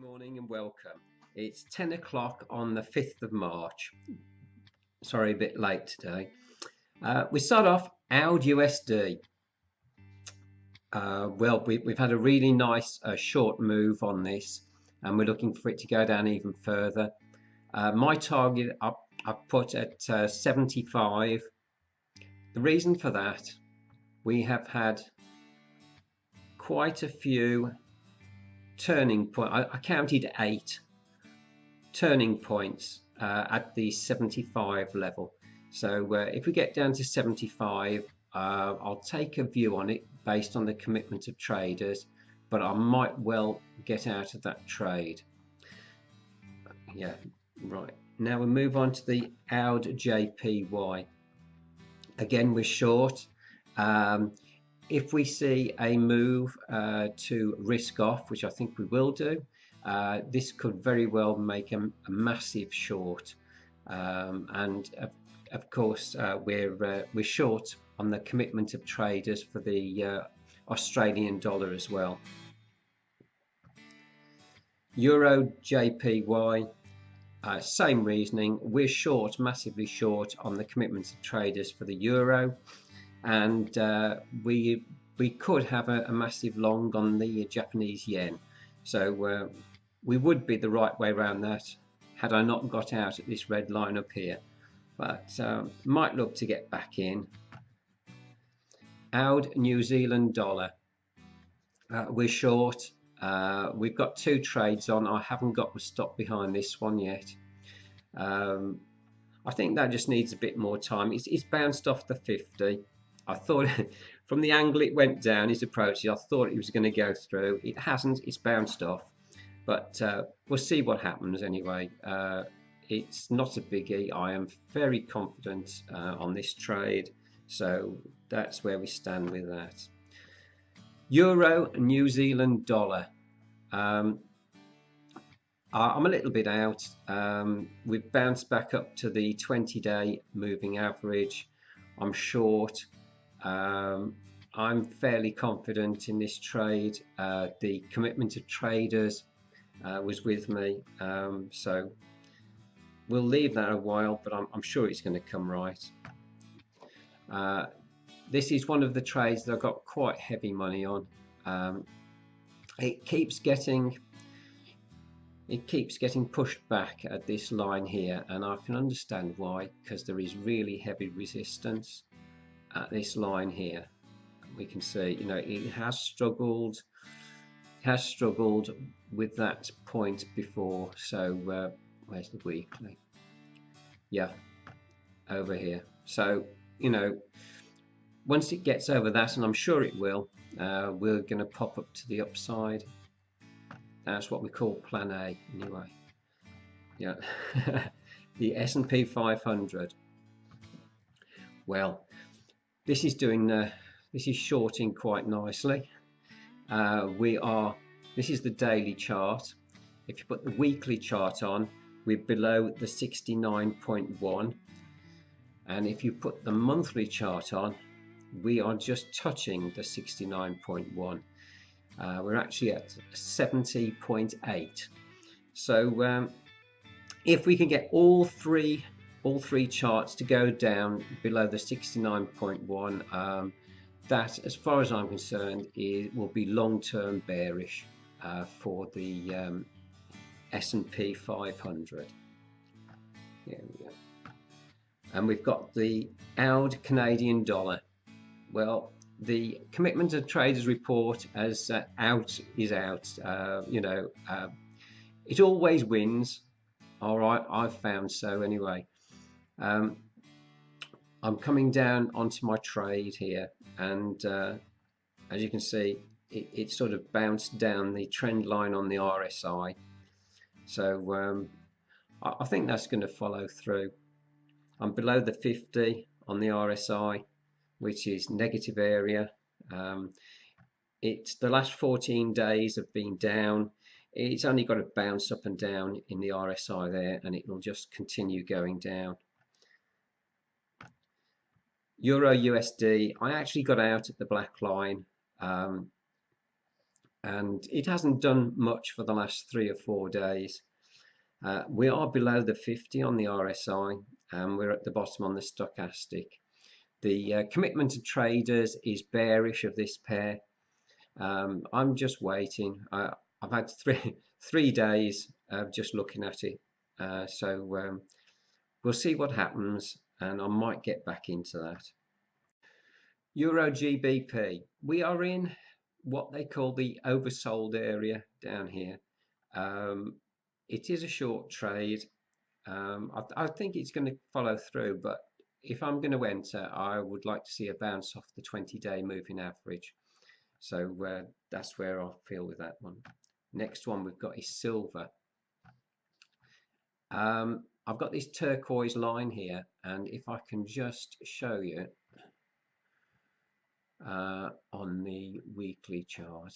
morning and welcome. It's 10 o'clock on the 5th of March. Sorry, a bit late today. We start off AUD USD. We've had a really nice short move on this, and we're looking for it to go down even further. My target I've put at 75. The reason for that, we have had quite a few turning point. I counted 8 turning points at the 75 level. So if we get down to 75, I'll take a view on it based on the commitment of traders, but I might well get out of that trade. Yeah, right. Now we move on to the AUD JPY. Again, we're short. If we see a move to risk off, which I think we will do, this could very well make a massive short, and of course we're short on the commitment of traders for the Australian dollar as well. Euro JPY, same reasoning. We're short, massively short on the commitments of traders for the euro, and we could have a massive long on the Japanese yen. So we would be the right way around that had I not got out at this red line up here, but might look to get back in. AUD New Zealand dollar, we're short. We've got 2 trades on. I haven't got the stop behind this one yet. I think that just needs a bit more time. It's bounced off the 50. I thought from the angle it went down, his approach, I thought it was going to go through. It hasn't. It's bounced off, but we'll see what happens anyway. It's not a biggie. I am very confident on this trade, so that's where we stand with that. Euro New Zealand dollar. I'm a little bit out. We've bounced back up to the 20-day moving average. I'm short. I'm fairly confident in this trade. The commitment of traders was with me, so we'll leave that a while, but I'm sure it's going to come right. This is one of the trades that I've got quite heavy money on. It keeps getting pushed back at this line here, and I can understand why, because there is really heavy resistance at this line here. We can see, it has struggled with that point before. So where's the weekly? Yeah, over here. So once it gets over that, and I'm sure it will, we're going to pop up to the upside. That's what we call plan A anyway. Yeah. The S&P 500. Well, this is shorting quite nicely. This is the daily chart. If you put the weekly chart on, we're below the 69.1, and if you put the monthly chart on, we are just touching the 69.1. We're actually at 70.8. So if we can get all three charts to go down below the 69.1, that, as far as I'm concerned, will be long-term bearish for the S&P 500. Here we go. And we've got the AUD Canadian dollar. Well, the commitment of traders report as out is out. It always wins. All right, I've found so anyway. I'm coming down onto my trade here, and as you can see, it sort of bounced down the trend line on the RSI. So I think that's going to follow through. I'm below the 50 on the RSI, which is negative area. It's the last 14 days have been down. It's only got to bounce up and down in the RSI there, and it will just continue going down. Euro USD, I actually got out at the black line, and it hasn't done much for the last 3 or 4 days. We are below the 50 on the RSI, and we're at the bottom on the stochastic. The commitment to traders is bearish of this pair. I'm just waiting. I've had three days of just looking at it, so we'll see what happens, and I might get back into that. Euro GBP. We are in what they call the oversold area down here. It is a short trade. I think it's going to follow through, but if I'm going to enter, I would like to see a bounce off the 20-day moving average. So that's where I feel with that one. Next one we've got is silver. I've got this turquoise line here, and if I can just show you on the weekly chart,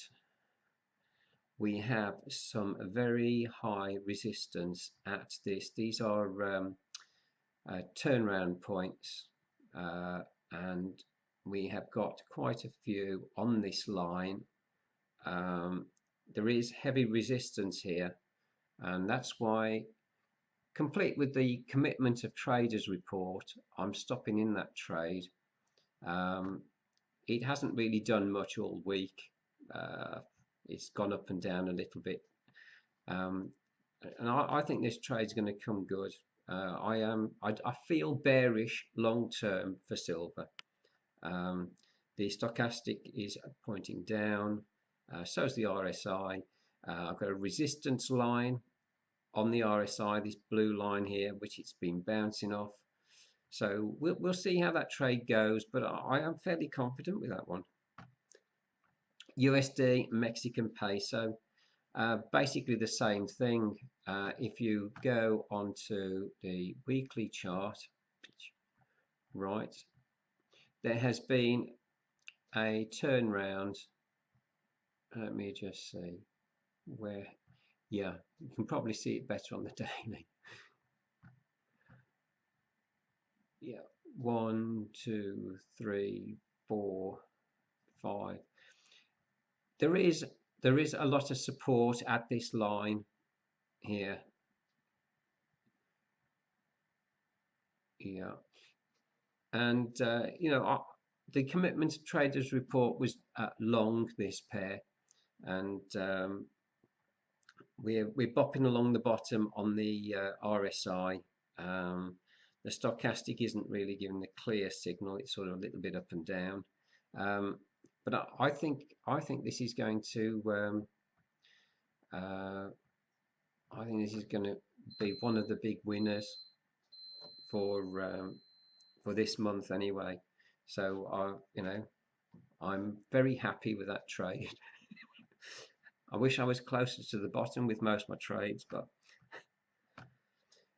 we have some very high resistance at this. These are turnaround points, and we have got quite a few on this line. There is heavy resistance here, and that's why, complete with the commitment of traders report, I'm stopping in that trade. It hasn't really done much all week. It's gone up and down a little bit, and I think this trade's going to come good. I feel bearish long term for silver. The stochastic is pointing down, so is the RSI. I've got a resistance line on the RSI, this blue line here, which it's been bouncing off. So we'll see how that trade goes, but I am fairly confident with that one. USD, Mexican peso, basically the same thing. If you go onto the weekly chart, right, there has been a turnaround. Let me just see where. Yeah, you can probably see it better on the daily. Yeah, 1, 2, 3, 4, 5. There is a lot of support at this line here. Yeah, and the commitment to traders report was long this pair, and we're bopping along the bottom on the RSI. The stochastic isn't really giving a clear signal. It's sort of a little bit up and down. But I think this is going to I think this is going to be one of the big winners for this month anyway. So I'm very happy with that trade. I wish I was closer to the bottom with most of my trades, but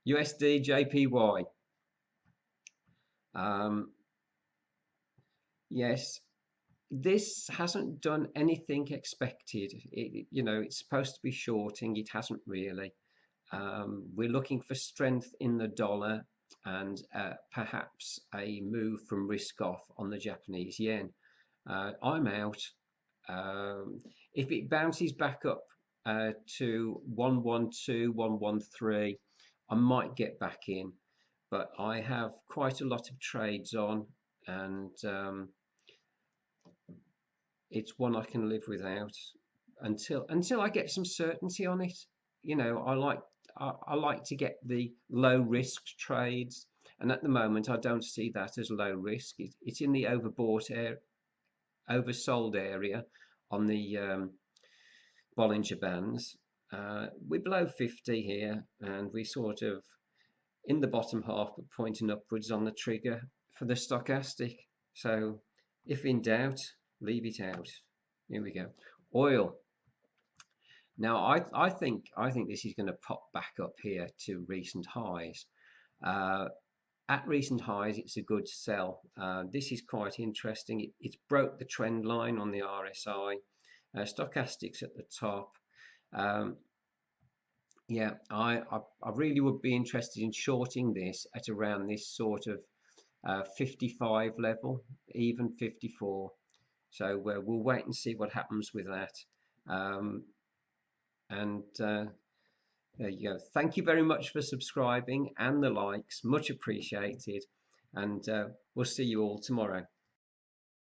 USD JPY. Yes, this hasn't done anything expected. It's supposed to be shorting. It hasn't really. We're looking for strength in the dollar and perhaps a move from risk off on the Japanese yen. I'm out. If it bounces back up to 112, 113, I might get back in, but I have quite a lot of trades on, and it's one I can live without until I get some certainty on it. I like to get the low risk trades, and at the moment I don't see that as low risk. It's in the oversold area on the Bollinger Bands. We're below 50 here, and we sort of in the bottom half, but pointing upwards on the trigger for the stochastic. So if in doubt, leave it out. Here we go. Oil. Now I think this is going to pop back up here to recent highs. At recent highs, it's a good sell. This is quite interesting. It's broke the trend line on the RSI. Stochastics at the top. Yeah, I really would be interested in shorting this at around this sort of 55 level, even 54. So we'll wait and see what happens with that. Um, and there you go. Thank you very much for subscribing and the likes, much appreciated. And we'll see you all tomorrow.